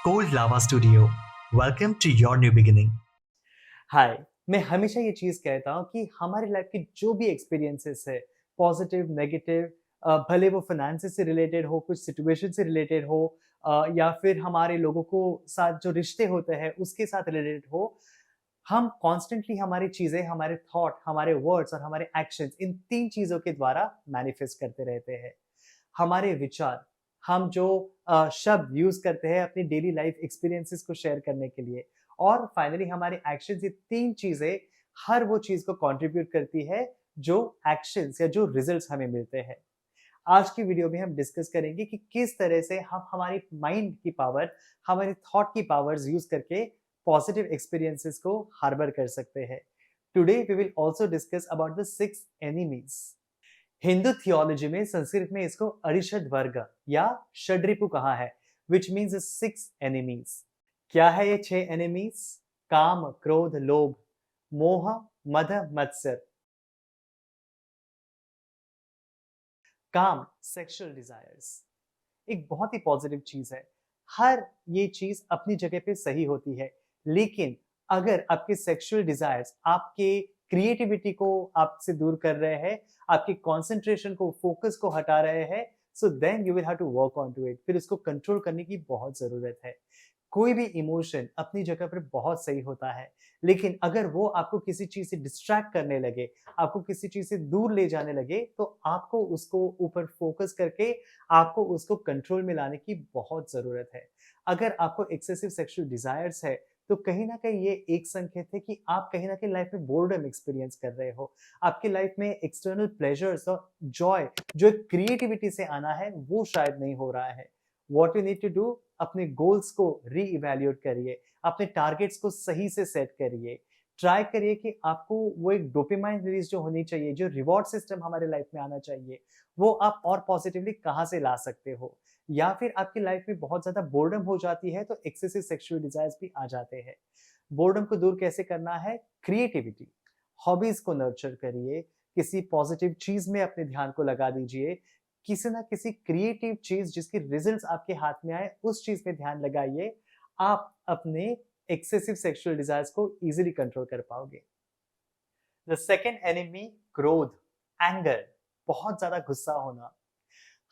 Cold Lava Studio. Welcome to your new beginning. हाय। मैं हमेशा ये चीज़ कहता हूँ कि हमारी लाइफ की जो भी एक्सपीरियंसेस है, पॉजिटिव, नेगेटिव, भले वो फाइनेंस से रिलेटेड हो, कुछ सिचुएशन से रिलेटेड हो, या फिर हमारे लोगों को साथ जो रिश्ते होते हैं उसके साथ रिलेटेड हो, हम कॉन्स्टेंटली हमारी चीज़ें, हमारे थॉट, हमारे वर्ड्स और हमारे एक्शंस इन 3 चीज़ों के द्वारा मैनिफेस्ट करते रहते हैं। हमारे विचार, हम जो शब्द यूज़ करते हैं अपनी डेली लाइफ एक्सपीरियंसेस को शेयर करने के लिए, और फाइनली हमारे एक्शंस, ये 3 चीज़ें हर वो चीज़ को कंट्रीब्यूट करती है जो एक्शंस या जो रिजल्ट्स हमें मिलते हैं। आज की वीडियो में हम डिस्कस करेंगे कि किस तरह से हम हमारी माइंड की पावर, हमारी थॉट की पावर्स यूज़ करके पॉजिटिव एक्सपीरियंसेस को हार्बर कर सकते हैं। Today we will also discuss about the 6 enemies. Hindu theology में, संस्कृत में इसको अरिषद वर्ग या षड्रिपु कहा है, विच मीन्स 6 एनिमीज। क्या है ये 6 एनिमीज? काम, क्रोध, लोभ, मोह, मद, मत्सर। काम, सेक्सुअल डिजायर्स, एक बहुत ही पॉजिटिव चीज है। हर ये चीज अपनी जगह पे सही होती है, लेकिन अगर आपके सेक्सुअल डिजायर्स आपके क्रिएटिविटी को आपसे दूर कर रहे हैं, आपकी कंसंट्रेशन को, फोकस को हटा रहे हैं, so then you will have to work on to it. फिर इसको कंट्रोल करने की बहुत जरूरत है। कोई भी इमोशन अपनी जगह पर बहुत सही होता है, लेकिन अगर वो आपको किसी चीज से डिस्ट्रैक्ट करने लगे, आपको किसी चीज से दूर ले जाने लगे, तो आपको उसको ऊपर फोकस करके आपको उसको कंट्रोल में लाने की बहुत जरूरत है। अगर आपको एक्सेसिव सेक्सुअल डिजायर्स है, तो कहीं ना कहीं ये एक संकेत है कि आप कहीं ना कहीं लाइफ में बोर्डम एक्सपीरियंस कर रहे हो। आपकी लाइफ में एक्सटर्नल प्लेजर्स और जॉय जो क्रिएटिविटी से आना है, वो शायद नहीं हो रहा है। What you need to do, अपने गोल्स को री इवेल्युएट करिए, अपने टारगेट्स को सही से सेट करिए। ट्राई करिए कि आपको वो एक डोपामाइन रिलीज जो होनी चाहिए, जो रिवॉर्ड सिस्टम हमारे लाइफ में आना चाहिए, वो आप और पॉजिटिवली कहाँ से ला सकते हो। या फिर आपकी लाइफ में बहुत ज्यादा बोर्डम हो जाती है, तो एक्सेसिव सेक्सुअल डिजायर्स भी आ जाते हैं। बोर्डम को दूर कैसे करना है? क्रिएटिविटी, हॉबीज को नर्चर करिए, किसी पॉजिटिव चीज में अपने ध्यान को लगा दीजिए, किसी ना किसी क्रिएटिव चीज जिसके रिजल्ट्स आपके हाथ में आए, उस चीज में ध्यान लगाइए। आप अपने एक्सेसिव सेक्सुअल डिजायर्स को इजीली कंट्रोल कर पाओगे। द सेकेंड एनिमी, क्रोध, एंगर, बहुत ज्यादा गुस्सा होना।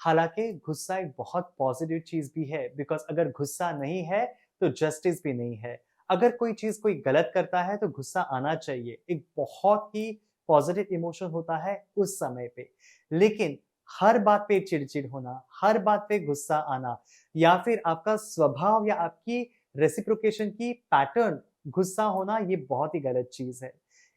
हालांकि गुस्सा एक बहुत पॉजिटिव चीज भी है, बिकॉज अगर गुस्सा नहीं है तो जस्टिस भी नहीं है। अगर कोई चीज कोई गलत करता है तो गुस्सा आना चाहिए, एक बहुत ही पॉजिटिव इमोशन होता है उस समय पे। लेकिन हर बात पे चिड़चिड़ होना, हर बात पे गुस्सा आना, या फिर आपका स्वभाव या आपकी रेसिप्रोकेशन की पैटर्न गुस्सा होना, ये बहुत ही गलत चीज है।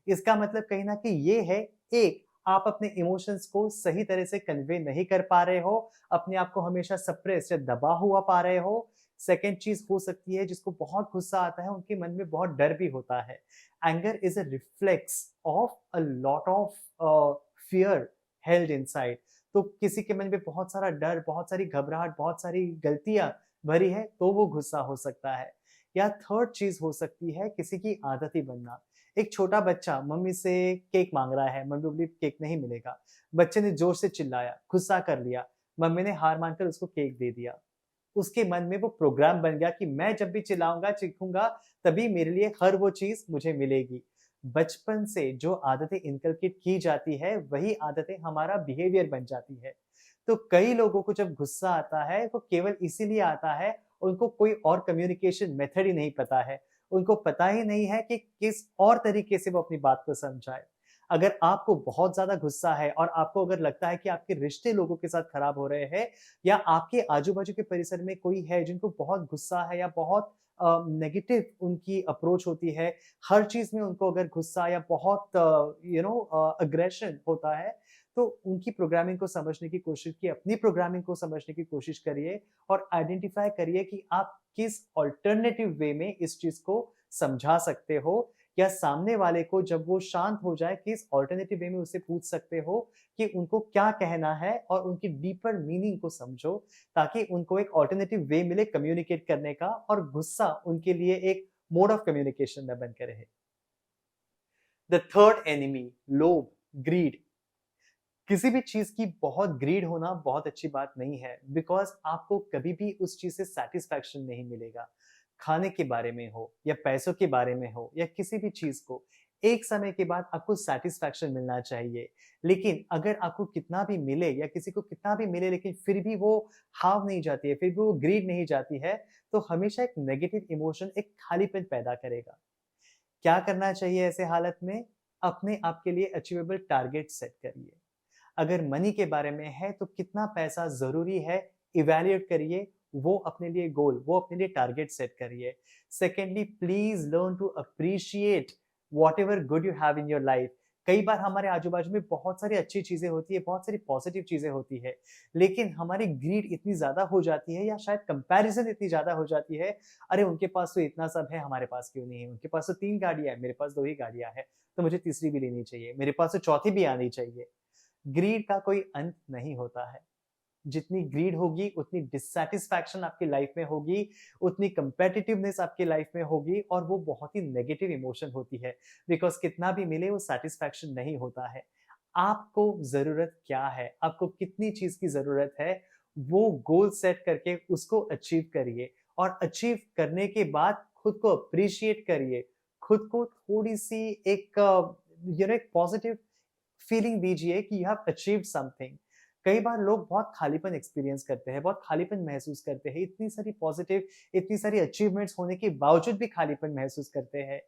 इसका मतलब कहीं ना कहीं ये है, एक, आप अपने इमोशंस को सही तरह से कन्वे नहीं कर पा रहे हो, अपने आप को हमेशा सप्रेस या दबा हुआ पा रहे हो। सेकेंड चीज हो सकती है, जिसको बहुत गुस्सा आता है उनके मन में बहुत डर भी होता है। Anger is a reflex of a lot of fear held inside. तो किसी के मन में बहुत सारा डर, बहुत सारी घबराहट, बहुत सारी गलतियां भरी है, तो वो गुस्सा हो सकता है। या थर्ड चीज हो सकती है, किसी की आदत ही बनना। एक छोटा बच्चा मम्मी से केक मांग रहा है, मम्मी बोली केक नहीं मिलेगा। बच्चे ने जोर से चिल्लाया, गुस्सा कर लिया, मम्मी ने हार मानकर उसको केक दे दिया। उसके मन में वो प्रोग्राम बन गया कि मैं जब भी चिल्लाऊंगा, चीखूंगा, तभी मेरे लिए हर वो चीज मुझे मिलेगी। बचपन से जो आदतें इनकलकेट की जाती है, वही आदतें हमारा बिहेवियर बन जाती है। तो कई लोगों को जब गुस्सा आता है, वो केवल इसीलिए आता है, उनको कोई और कम्युनिकेशन मेथड ही नहीं पता है। उनको पता ही नहीं है कि किस और तरीके से वो अपनी बात को समझाए। अगर आपको बहुत ज्यादा गुस्सा है और आपको अगर लगता है कि आपके रिश्ते लोगों के साथ खराब हो रहे हैं, या आपके आजू बाजू के परिसर में कोई है जिनको बहुत गुस्सा है या बहुत नेगेटिव उनकी अप्रोच होती है, हर चीज में उनको अगर गुस्सा या बहुत अग्रेशन होता है, तो उनकी प्रोग्रामिंग को समझने की कोशिश कीजिए, अपनी प्रोग्रामिंग को समझने की कोशिश करिए, और आइडेंटिफाई करिए कि आप किस ऑल्टरनेटिव वे में इस चीज को समझा सकते हो, या सामने वाले को जब वो शांत हो जाए, किस ऑल्टरनेटिव वे में उसे पूछ सकते हो कि उनको क्या कहना है, और उनकी डीपर मीनिंग को समझो, ताकि उनको एक ऑल्टरनेटिव वे मिले कम्युनिकेट करने का, और गुस्सा उनके लिए एक मोड ऑफ कम्युनिकेशन न बनकर रहे। द थर्ड एनिमी, लोभ, ग्रीड। किसी भी चीज की बहुत ग्रीड होना बहुत अच्छी बात नहीं है, बिकॉज आपको कभी भी उस चीज से सेटिस्फैक्शन नहीं मिलेगा। खाने के बारे में हो या पैसों के बारे में हो या किसी भी चीज को, एक समय के बाद आपको सेटिस्फैक्शन मिलना चाहिए। लेकिन अगर आपको कितना भी मिले या किसी को कितना भी मिले लेकिन फिर भी वो हाव नहीं जाती है, फिर भी वो ग्रीड नहीं जाती है, तो हमेशा एक नेगेटिव इमोशन, एक खालीपन पैदा करेगा। क्या करना चाहिए ऐसे हालत में? अपने आप के लिए अचीवेबल टारगेट सेट करिए। अगर मनी के बारे में है तो कितना पैसा जरूरी है, इवैल्यूएट करिए, वो अपने लिए गोल, वो अपने लिए टारगेट सेट करिए। Secondly, please learn to appreciate whatever good you have in your life. कई बार हमारे आजू बाजू में बहुत सारी अच्छी चीजें होती है, बहुत सारी पॉजिटिव चीजें होती है, लेकिन हमारी ग्रीड इतनी ज्यादा हो जाती है या शायद कंपैरिजन इतनी ज्यादा हो जाती है, अरे उनके पास तो इतना सब है, हमारे पास क्यों नहीं है? उनके पास तो 3 गाड़ियां है, मेरे पास 2 ही गाड़ियां है, तो मुझे तीसरी भी लेनी चाहिए, मेरे पास तो चौथी भी आनी चाहिए। ग्रीड का कोई अंत नहीं होता है। जितनी ग्रीड होगी उतनी डिससैटिस्फैक्शन आपकी लाइफ में होगी, उतनी कंपेटिटिवनेस आपकी लाइफ में होगी, और वो बहुत ही नेगेटिव इमोशन होती है, बिकॉज कितना भी मिले वो सेटिस्फैक्शन नहीं होता है। आपको जरूरत क्या है, आपको कितनी चीज की जरूरत है, वो गोल सेट करके उसको अचीव करिए, और अचीव करने के बाद खुद को अप्रिशिएट करिए, खुद को थोड़ी सी एक एक पॉजिटिव फीलिंग दीजिए कि यू हैव अचीव्ड समथिंग। कई बार लोग बहुत खालीपन एक्सपीरियंस करते हैं, बहुत खालीपन महसूस करते हैं, इतनी सारी पॉजिटिव, इतनी सारी अचीवमेंट्स होने के बावजूद भी खालीपन महसूस करते हैं।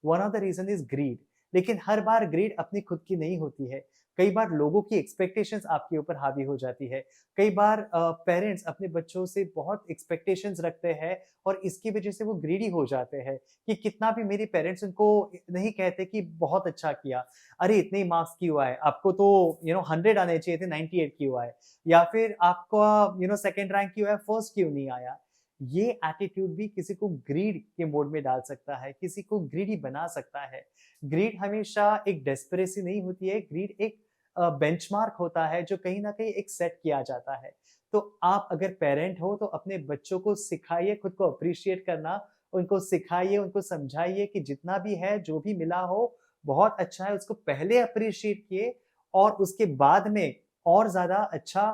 One of the reason is greed. लेकिन हर बार ग्रीड अपनी खुद की नहीं होती है। कई बार लोगों की एक्सपेक्टेशंस आपके ऊपर हावी हो जाती है। कई बार पेरेंट्स अपने बच्चों से बहुत एक्सपेक्टेशंस रखते हैं, और इसकी वजह से वो ग्रीडी हो जाते हैं कि कितना भी मेरे पेरेंट्स उनको नहीं कहते कि बहुत अच्छा किया, अरे इतने ही मार्क्स क्यों आए, आपको तो 100 आने चाहिए थे, 98 क्यों आए, या फिर आपका सेकंड रैंक क्यों आया, फर्स्ट क्यों नहीं आया। ये एटीट्यूड भी किसी को ग्रीड के मोड में डाल सकता है, किसी को ग्रीडी बना सकता है। ग्रीड हमेशा एक डेस्परेसी नहीं होती है, ग्रीड एक बेंचमार्क होता है जो कहीं ना कहीं एक सेट किया जाता है। तो आप अगर पेरेंट हो तो अपने बच्चों को सिखाइए खुद को अप्रिशिएट करना, उनको सिखाइए, उनको समझाइए कि जितना भी है, जो भी मिला हो बहुत अच्छा है, उसको पहले अप्रिशिएट किए, और उसके बाद में और ज्यादा अच्छा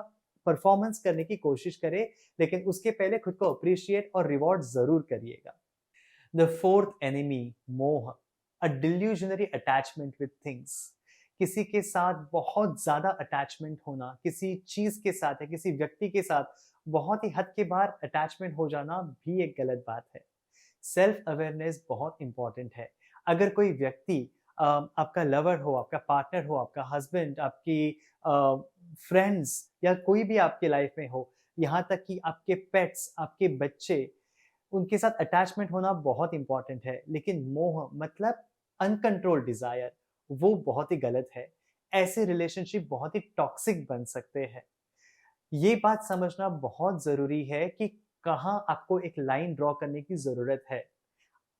परफॉर्मेंस करने की कोशिश करें, लेकिन उसके पहले खुद को अप्रिशिएट और रिवॉर्ड जरूर करिएगा। द फोर्थ एनिमी, मोह, अ डिल्यूजनरी अटैचमेंट विद थिंग्स। किसी के साथ बहुत ज्यादा अटैचमेंट होना, किसी चीज के साथ या किसी व्यक्ति के साथ बहुत ही हद के बाहर अटैचमेंट हो जाना भी एक गलत बात है। सेल्फ अवेयरनेस बहुत इंपॉर्टेंट है। अगर कोई व्यक्ति आपका लवर हो, आपका पार्टनर हो, आपका हस्बैंड, आपकी फ्रेंड्स, या कोई भी आपके लाइफ में हो, यहाँ तक कि आपके पेट्स, आपके बच्चे, उनके साथ अटैचमेंट होना बहुत इंपॉर्टेंट है। लेकिन मोह मतलब अनकंट्रोल्ड डिजायर, वो बहुत ही गलत है। ऐसे रिलेशनशिप बहुत ही टॉक्सिक बन सकते हैं। ये बात समझना बहुत जरूरी है कि कहाँ आपको एक लाइन ड्रॉ करने की जरूरत है।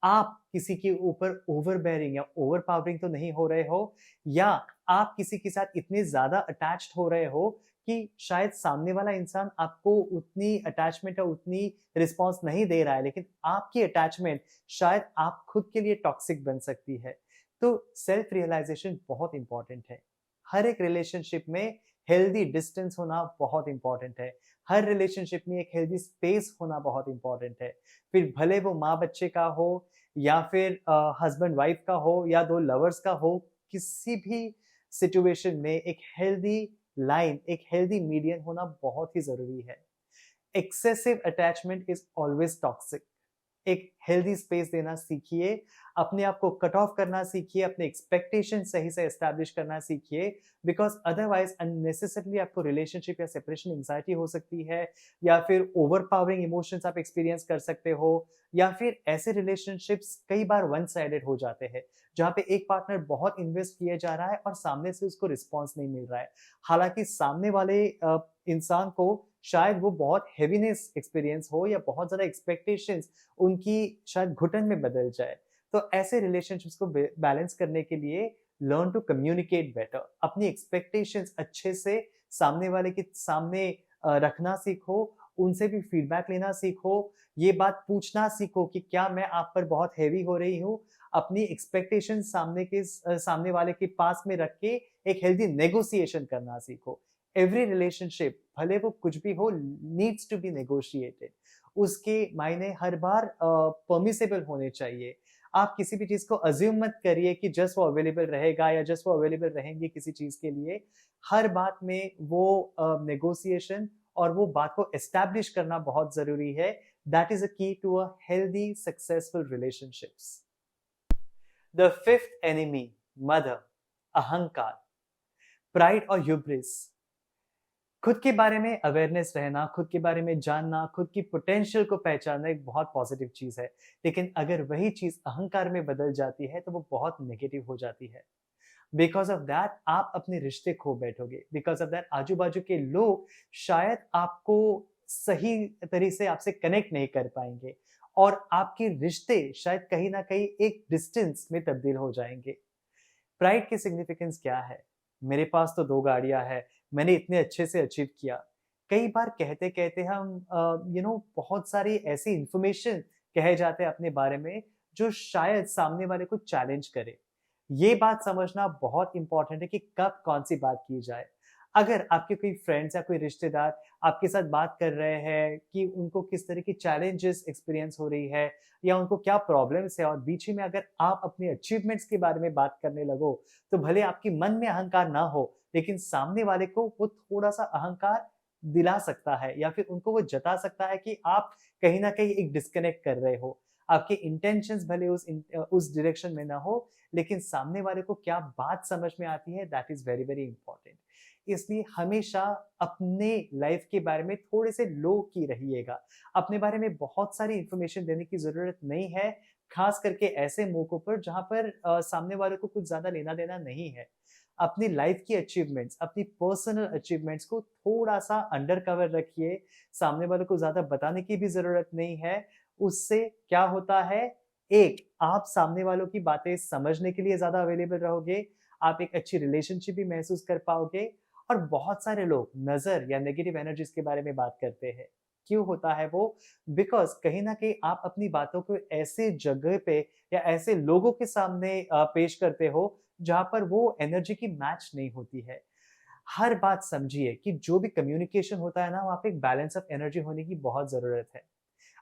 आप किसी के ऊपर ओवरबेयरिंग या ओवर पावरिंग तो नहीं हो रहे हो, या आप किसी के साथ इतने ज्यादा अटैच्ड हो रहे हो कि शायद सामने वाला इंसान आपको उतनी अटैचमेंट या उतनी रिस्पॉन्स नहीं दे रहा है, लेकिन आपकी अटैचमेंट शायद आप खुद के लिए टॉक्सिक बन सकती है। तो सेल्फ रियलाइजेशन बहुत इंपॉर्टेंट है। हर एक रिलेशनशिप में हेल्दी डिस्टेंस होना बहुत इंपॉर्टेंट है। हर रिलेशनशिप में एक हेल्दी स्पेस होना बहुत इंपॉर्टेंट है। फिर भले वो माँ बच्चे का हो, या फिर हस्बैंड वाइफ का हो, या दो लवर्स का हो, किसी भी सिचुएशन में एक हेल्दी लाइन, एक हेल्दी मीडियम होना बहुत ही जरूरी है। Excessive attachment is always toxic. एक हेल्दी स्पेस देना सीखिए, अपने आप को कट ऑफ करना सीखिए, अपने एक्सपेक्टेशन सही से एस्टैब्लिश करना सीखिए, बिकॉज अदरवाइज अननेसेसरली आपको रिलेशनशिप या सेपरेशन एंजाइटी हो सकती है, या फिर ओवर पावरिंग इमोशंस आप एक्सपीरियंस कर सकते हो, या फिर ऐसे रिलेशनशिप्स कई बार वन साइडेड हो जाते हैं, जहाँ पे एक पार्टनर बहुत इन्वेस्ट किया जा रहा है और सामने से उसको रिस्पॉन्स नहीं मिल रहा है। हालांकि सामने वाले इंसान को शायद वो बहुत हेवीनेस एक्सपीरियंस हो, या बहुत ज्यादा एक्सपेक्टेशंस उनकी शायद घुटन में बदल जाए। तो ऐसे रिलेशनशिप्स को बैलेंस करने के लिए लर्न टू कम्युनिकेट बेटर, अपनी एक्सपेक्टेशंस अच्छे से सामने वाले के सामने रखना सीखो, उनसे भी फीडबैक लेना सीखो, ये बात पूछना सीखो कि क्या मैं आप पर बहुत हैवी हो रही हूँ, अपनी एक्सपेक्टेशन सामने वाले के पास में रख के एक हेल्दी नेगोशिएशन करना सीखो। एवरी रिलेशनशिप भले वो कुछ भी हो नीड्स टू बी नेगोशिएटेड, उसके मायने हर बार परमिसेबल होने चाहिए। आप किसी भी चीज को अज्यूम मत करिए कि जस्ट वो अवेलेबल रहेगा या जस्ट वो अवेलेबल रहेंगे किसी चीज के लिए। हर बात में वो नेगोशिएशन और वो बात को एस्टैब्लिश करना बहुत जरूरी है। That is a key to a healthy successful relationships. The fifth enemy, मदर, अहंकार, प्राइड और ह्यूब्रिस। खुद के बारे में अवेयरनेस रहना, खुद के बारे में जानना, खुद की पोटेंशियल को पहचानना एक बहुत पॉजिटिव चीज है, लेकिन अगर वही चीज अहंकार में बदल जाती है तो वो बहुत नेगेटिव हो जाती है। बिकॉज ऑफ दैट आप अपने रिश्ते खो बैठोगे। बिकॉज ऑफ दैट आजू बाजू के लोग शायद आपको सही तरीके से आपसे कनेक्ट नहीं कर पाएंगे और आपके रिश्ते शायद कहीं ना कहीं एक डिस्टेंस में तब्दील हो जाएंगे। प्राइड की सिग्निफिकेंस क्या है? मेरे पास तो 2 गाड़ियां हैं, मैंने इतने अच्छे से अचीव किया। कई बार कहते कहते हम बहुत सारी ऐसी इंफॉर्मेशन कहे जाते हैं अपने बारे में जो शायद सामने वाले को चैलेंज करे। ये बात समझना बहुत इंपॉर्टेंट है कि कब कौन सी बात की जाए। अगर आपके कोई फ्रेंड्स या कोई रिश्तेदार आपके साथ बात कर रहे हैं कि उनको किस तरह की चैलेंजेस एक्सपीरियंस हो रही है या उनको क्या प्रॉब्लम्स है और बीच में अगर आप अपने अचीवमेंट्स के बारे में बात करने लगो तो भले आपके मन में अहंकार ना हो लेकिन सामने वाले को वो थोड़ा सा अहंकार दिला सकता है या फिर उनको वो जता सकता है कि आप कहीं ना कहीं एक डिस्कनेक्ट कर रहे हो। आपके इंटेंशंस भले उस डायरेक्शन में ना हो लेकिन सामने वाले को क्या बात समझ में आती है, that is very very important. इसलिए हमेशा अपने लाइफ के बारे में थोड़े से लो की रहिएगा। अपने बारे में बहुत सारी इंफॉर्मेशन देने की जरूरत नहीं है, खास करके ऐसे मौकों पर जहां पर सामने वाले को कुछ ज्यादा लेना देना नहीं है। अपनी लाइफ की अचीवमेंट्स, अपनी पर्सनल अचीवमेंट्स को थोड़ा सा अंडर कवर रखिए। सामने वाले को ज्यादा बताने की भी जरूरत नहीं है। उससे क्या होता है, एक आप सामने वालों की बातें समझने के लिए ज्यादा अवेलेबल रहोगे, आप एक अच्छी रिलेशनशिप भी महसूस कर पाओगे। और बहुत सारे लोग नजर या नेगेटिव एनर्जीज के बारे में बात करते हैं। क्यों होता है वो? बिकॉज कहीं ना कहीं आप अपनी बातों को ऐसे जगह पे या ऐसे लोगों के सामने पेश करते हो जहां पर वो एनर्जी की मैच नहीं होती है। हर बात समझिए कि जो भी कम्युनिकेशन होता है ना, वहां पे एक बैलेंस ऑफ एनर्जी होने की बहुत जरूरत है।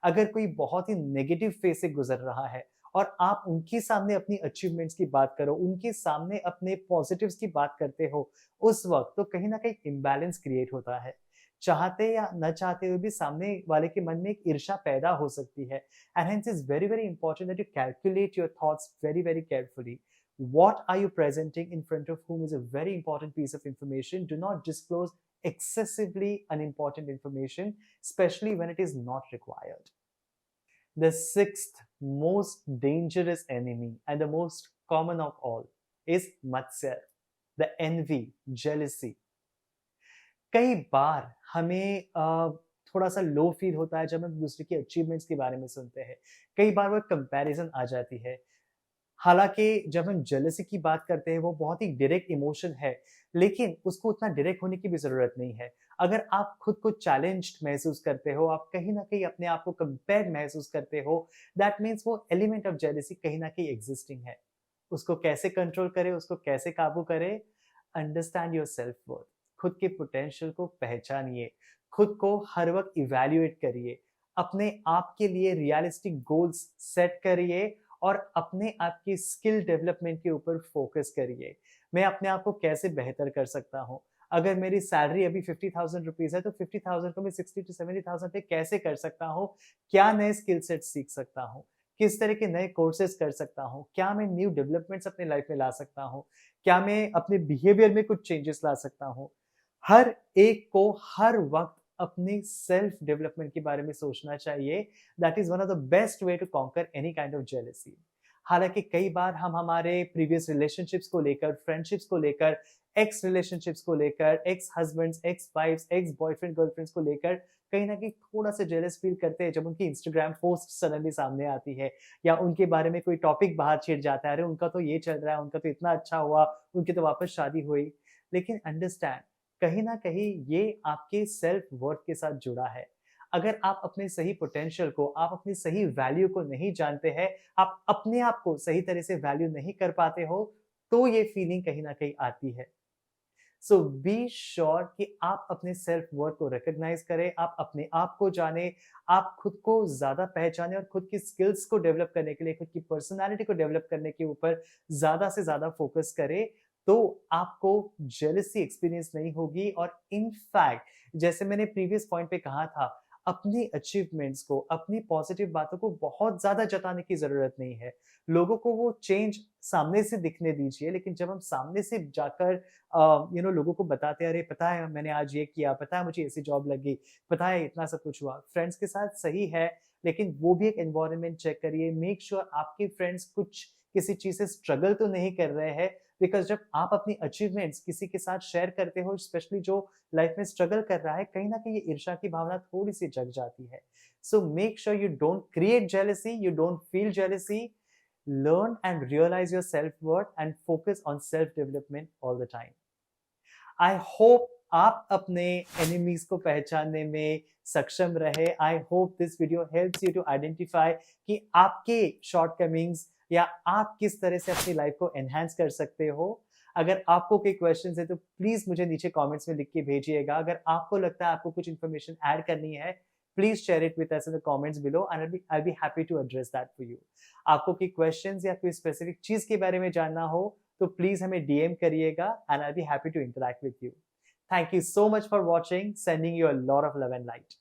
अगर कोई बहुत ही नेगेटिव फेज से गुजर रहा है और आप उनके सामने अपनी अचीवमेंट्स की बात करो, उनके सामने अपने पॉजिटिव्स की बात करते हो, उस वक्त तो कहीं ना कहीं इम्बैलेंस क्रिएट होता है। चाहते या न चाहते हुए भी सामने वाले के मन में एक ईर्ष्या पैदा हो सकती है। And hence is very very important that you calculate your thoughts very very carefully. What are you presenting in front of whom is a very important piece of information. Do not disclose excessively unimportant information, especially when it is not required. The sixth most dangerous enemy and the most common of all is Matsya, the envy, jealousy. कई बार हमें थोड़ा सा low feel होता है जब हम दूसरे की अचीवमेंट्स के बारे में सुनते हैं। कई बार वो कंपैरिजन आ जाती है। हालांकि जब हम जेलसी की बात करते हैं वो बहुत ही डायरेक्ट इमोशन है, लेकिन उसको उतना डायरेक्ट होने की भी जरूरत नहीं है। अगर आप खुद को चैलेंज्ड महसूस करते हो, आप कहीं ना कहीं अपने आप को कंपेयर महसूस करते हो, दैट मीन्स वो एलिमेंट ऑफ जेलसी कहीं ना कहीं एग्जिस्टिंग है। उसको कैसे कंट्रोल करें, उसको कैसे काबू करें? Understand your self worth. खुद के पोटेंशियल को पहचानिए, खुद को हर वक्त इवैल्यूएट करिए, अपने आप के लिए रियलिस्टिक गोल्स सेट करिए और अपने आप की स्किल डेवलपमेंट के ऊपर फोकस करिए। मैं अपने आप को कैसे बेहतर कर सकता हूँ? अगर मेरी सैलरी अभी 50,000 रुपीज है तो 50,000 को मैं 60 to 70,000 पे कैसे कर सकता हूँ? क्या नए स्किल सेट सीख सकता हूँ? किस तरह के नए कोर्सेज कर सकता हूँ? क्या मैं न्यू डेवलपमेंट्स अपने लाइफ में ला सकता हूँ? क्या मैं अपने बिहेवियर में कुछ चेंजेस ला सकता हूँ? हर एक को हर वक्त अपने सेल्फ डेवलपमेंट के बारे में सोचना चाहिए। That is one of the best way to conquer any kind of jealousy. हालांकि कई बार हम हमारे प्रीवियस रिलेशनशिप्स को लेकर, फ्रेंडशिप्स को लेकर, एक्स रिलेशनशिप्स को लेकर, ex husbands, ex wives, ex boyfriend girlfriends को लेकर कहीं ना कहीं थोड़ा सा जेलस फील करते हैं जब उनकी इंस्टाग्राम पोस्ट सडनली सामने आती है या उनके बारे में कोई टॉपिक बाहर छिड़ जाता है, अरे उनका तो ये चल रहा है, उनका तो इतना अच्छा हुआ, उनकी तो वापस शादी हुई। लेकिन अंडरस्टैंड, कहीं ना कहीं ये आपके सेल्फ वर्थ के साथ जुड़ा है। अगर आप अपने सही पोटेंशियल को, आप अपनी सही वैल्यू को नहीं जानते हैं, आप अपने आप को सही तरह से वैल्यू नहीं कर पाते हो, तो ये फीलिंग कहीं ना कहीं आती है। सो बी श्योर कि आप अपने सेल्फ वर्थ को रिकॉग्नाइज करें, आप अपने आप को जाने, आप खुद को ज्यादा पहचाने और खुद की स्किल्स को डेवलप करने के लिए, खुद की पर्सनालिटी को डेवलप करने के ऊपर ज्यादा से ज्यादा फोकस करें। तो आपको जेलसी एक्सपीरियंस नहीं होगी। और इनफैक्ट जैसे मैंने प्रीवियस पॉइंट पे कहा था, अपनी अचीवमेंट्स को, अपनी पॉजिटिव बातों को बहुत ज्यादा जताने की जरूरत नहीं है। लोगों को वो चेंज सामने से दिखने दीजिए, लेकिन जब हम सामने से जाकर लोगों को बताते हैं, अरे पता है मैंने आज ये किया, पता है मुझे ऐसी जॉब लगी, पता है इतना सब कुछ हुआ, फ्रेंड्स के साथ सही है, लेकिन वो भी एक एनवायरनमेंट चेक करिए। मेक श्योर आपके फ्रेंड्स कुछ किसी चीज से स्ट्रगल तो नहीं कर रहे हैं, बिकॉज जब आप अपनी अचीवमेंट्स किसी के साथ शेयर करते हो, स्पेशली जो लाइफ में स्ट्रगल कर रहा है, कहीं ना कहीं ये ईर्ष्या की भावना थोड़ी सी जग जाती है। So make sure you don't create jealousy, you don't feel jealousy. Learn and realize your self-worth and focus on self-development all the time. I hope आप अपने enemies को पहचानने में सक्षम रहे। I hope this video helps you to identify कि आपके shortcomings या आप किस तरह से अपनी लाइफ को एनहांस कर सकते हो। अगर आपको कोई क्वेश्चंस है तो प्लीज मुझे नीचे कमेंट्स में लिख के भेजिएगा। अगर आपको लगता है आपको कुछ इन्फॉर्मेशन ऐड करनी है, please share it with us in the comments below and I be happy to address that for you. आपको कोई क्वेश्चंस या कोई स्पेसिफिक चीज के बारे में जानना हो तो प्लीज हमें डीएम करिएगा and I be happy to interact with you. Thank you so much for watching, sending you a lot of love and light.